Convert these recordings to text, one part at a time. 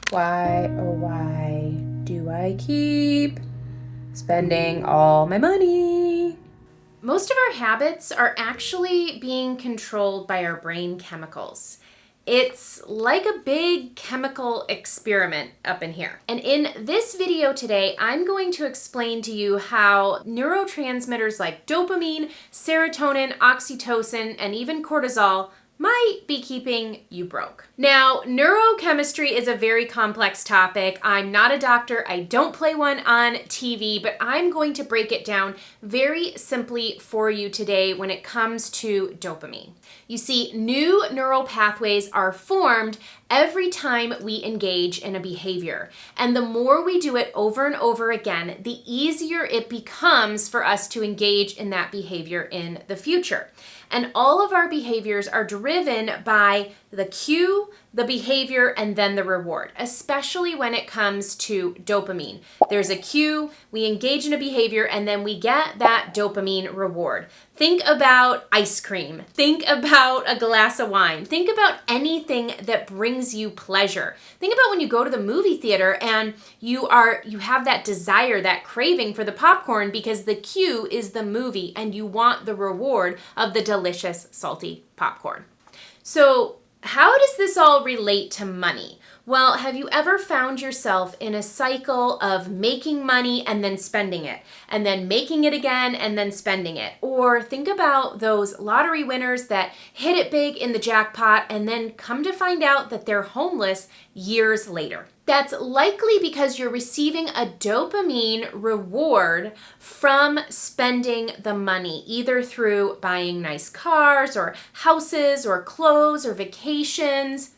Why, oh why do I keep spending all my money? Most of our habits are actually being controlled by our brain chemicals. It's like a big chemical experiment up in here. And in this video today, I'm going to explain to you how neurotransmitters like dopamine, serotonin, oxytocin, and even cortisol might be keeping you broke. Now, neurochemistry is a very complex topic. I'm not a doctor. I don't play one on TV, but I'm going to break it down very simply for you today when it comes to dopamine. You see, new neural pathways are formed every time we engage in a behavior. And the more we do it over and over again, the easier it becomes for us to engage in that behavior in the future. And all of our behaviors are driven by the cue, the behavior, and then the reward, especially when it comes to dopamine. There's a cue, we engage in a behavior, and then we get that dopamine reward. Think about ice cream. Think about a glass of wine. Think about anything that brings you pleasure. Think about when you go to the movie theater and you have that desire, that craving for the popcorn because the cue is the movie and you want the reward of the delicious salty popcorn. So, how does this all relate to money? Well, have you ever found yourself in a cycle of making money and then spending it, and then making it again and then spending it? Or think about those lottery winners that hit it big in the jackpot and then come to find out that they're homeless years later. That's likely because you're receiving a dopamine reward from spending the money, either through buying nice cars or houses or clothes or vacations.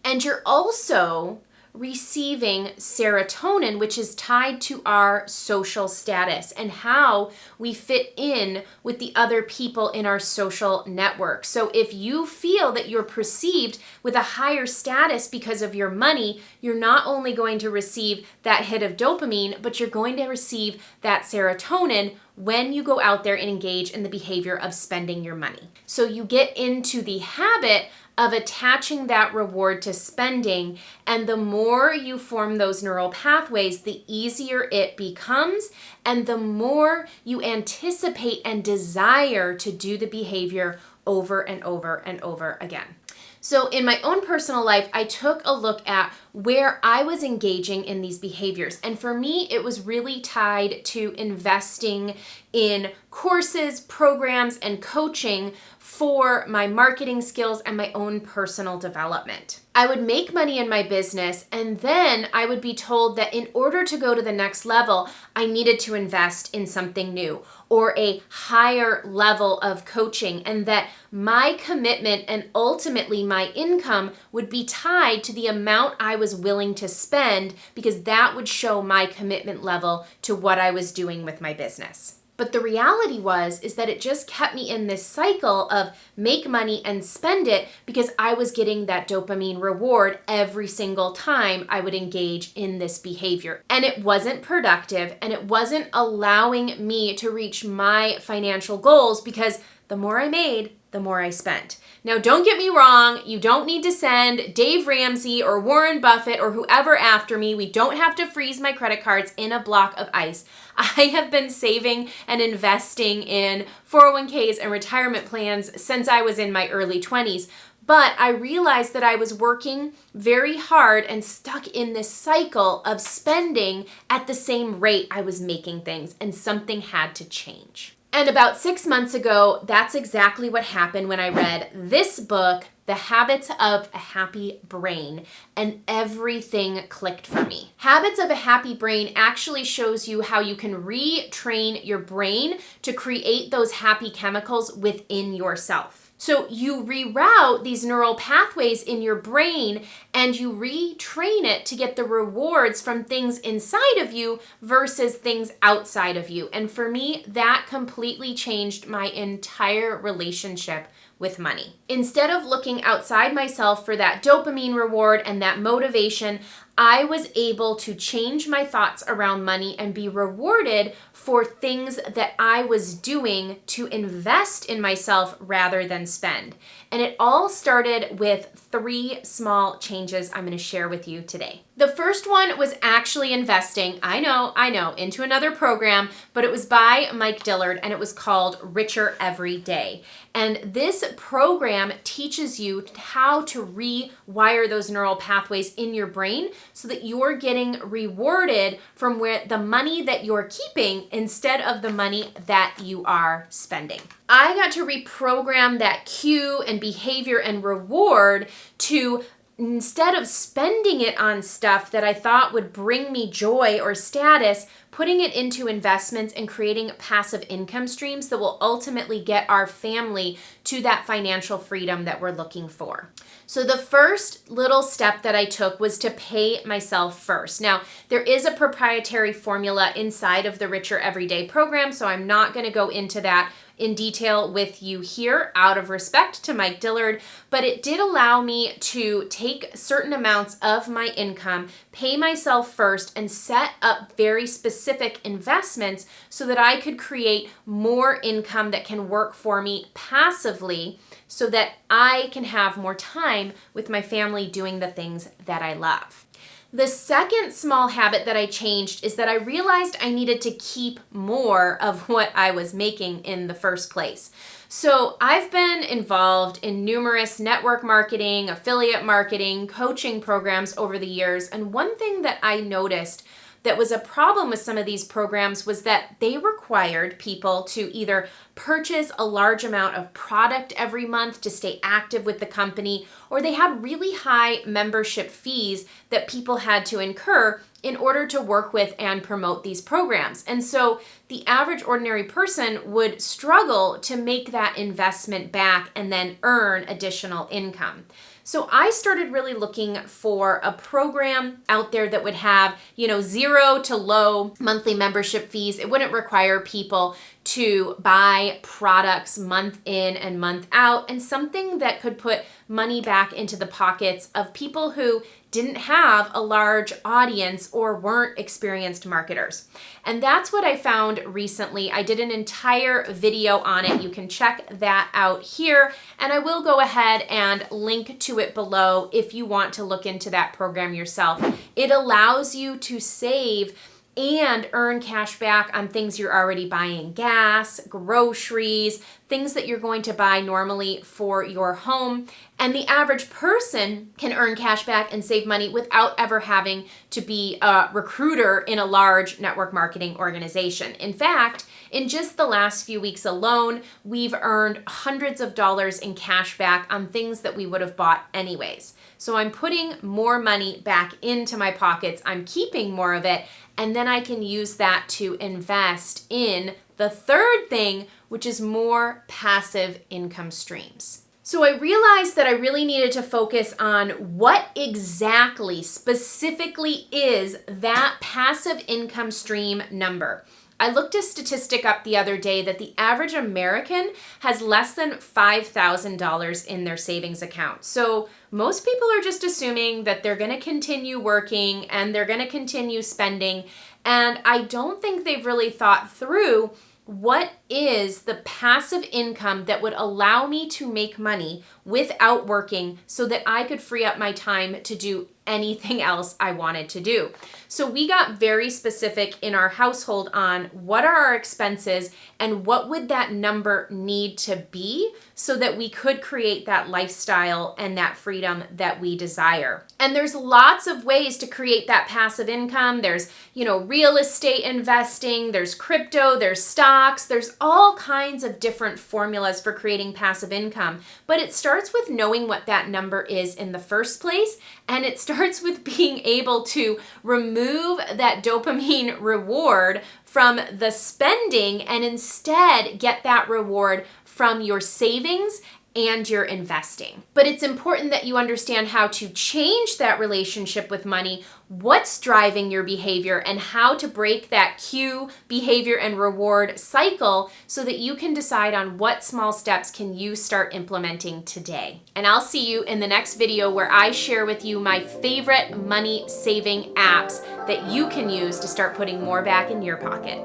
And you're also receiving serotonin, which is tied to our social status and how we fit in with the other people in our social network. So if you feel that you're perceived with a higher status because of your money, you're not only going to receive that hit of dopamine, but you're going to receive that serotonin when you go out there and engage in the behavior of spending your money. So you get into the habit of attaching that reward to spending, and the more you form those neural pathways, the easier it becomes, and the more you anticipate and desire to do the behavior over and over and over again. So in my own personal life, I took a look at where I was engaging in these behaviors. And for me, it was really tied to investing in courses, programs, and coaching for my marketing skills and my own personal development. I would make money in my business, and then I would be told that in order to go to the next level, I needed to invest in something new or a higher level of coaching, and that my commitment and ultimately my income would be tied to the amount I was willing to spend, because that would show my commitment level to what I was doing with my business. But the reality is that it just kept me in this cycle of make money and spend it because I was getting that dopamine reward every single time I would engage in this behavior. And it wasn't productive, and it wasn't allowing me to reach my financial goals because the more I made, the more I spent. Now, don't get me wrong. You don't need to send Dave Ramsey or Warren Buffett or whoever after me. We don't have to freeze my credit cards in a block of ice. I have been saving and investing in 401ks and retirement plans since I was in my early 20s. But I realized that I was working very hard and stuck in this cycle of spending at the same rate I was making things, and something had to change. And about 6 months ago, that's exactly what happened when I read this book, The Habits of a Happy Brain, and everything clicked for me. Habits of a Happy Brain actually shows you how you can retrain your brain to create those happy chemicals within yourself. So you reroute these neural pathways in your brain and you retrain it to get the rewards from things inside of you versus things outside of you. And for me, that completely changed my entire relationship with money. Instead of looking outside myself for that dopamine reward and that motivation, I was able to change my thoughts around money and be rewarded for things that I was doing to invest in myself rather than spend. And it all started with 3 small changes I'm going to share with you today. The first one was actually investing, I know, into another program, but it was by Mike Dillard and it was called Richer Every Day. And this program teaches you how to rewire those neural pathways in your brain so that you're getting rewarded from where the money that you're keeping instead of the money that you are spending. I got to reprogram that cue and behavior and reward to, instead of spending it on stuff that I thought would bring me joy or status, putting it into investments and creating passive income streams that will ultimately get our family to that financial freedom that we're looking for. So the first little step that I took was to pay myself first. Now, there is a proprietary formula inside of the Richer Everyday program, so I'm not going to go into that in detail with you here out of respect to Mike Dillard, but it did allow me to take certain amounts of my income, pay myself first, and set up very specific investments so that I could create more income that can work for me passively so that I can have more time with my family doing the things that I love. The second small habit that I changed is that I realized I needed to keep more of what I was making in the first place. So I've been involved in numerous network marketing, affiliate marketing, coaching programs over the years. And one thing that I noticed that was a problem with some of these programs was that they required people to either purchase a large amount of product every month to stay active with the company, or they had really high membership fees that people had to incur in order to work with and promote these programs. And so the average ordinary person would struggle to make that investment back and then earn additional income. So I started really looking for a program out there that would have, 0 to low monthly membership fees. It wouldn't require people to buy products month in and month out, and something that could put money back into the pockets of people who didn't have a large audience or weren't experienced marketers. And that's what I found recently. I did an entire video on it. You can check that out here, and I will go ahead and link to it below if you want to look into that program yourself. It allows you to save and earn cash back on things you're already buying: gas, groceries, things that you're going to buy normally for your home. And the average person can earn cash back and save money without ever having to be a recruiter in a large network marketing organization. In fact, in just the last few weeks alone, we've earned hundreds of dollars in cash back on things that we would have bought anyways. So I'm putting more money back into my pockets. I'm keeping more of it, and then I can use that to invest in the third thing, which is more passive income streams. So I realized that I really needed to focus on what exactly, specifically, is that passive income stream number. I looked a statistic up the other day that the average American has less than $5,000 in their savings account. So most people are just assuming that they're going to continue working and they're going to continue spending. And I don't think they've really thought through what is the passive income that would allow me to make money without working so that I could free up my time to do anything else I wanted to do. So we got very specific in our household on what are our expenses and what would that number need to be so that we could create that lifestyle and that freedom that we desire. And there's lots of ways to create that passive income. There's, real estate investing, there's crypto, there's stocks, there's all kinds of different formulas for creating passive income. But it starts with knowing what that number is in the first place, and it starts with being able to remove that dopamine reward from the spending and instead get that reward from your savings and your investing. But it's important that you understand how to change that relationship with money, what's driving your behavior, and how to break that cue, behavior, and reward cycle so that you can decide on what small steps can you start implementing today. And I'll see you in the next video where I share with you my favorite money saving apps that you can use to start putting more back in your pocket.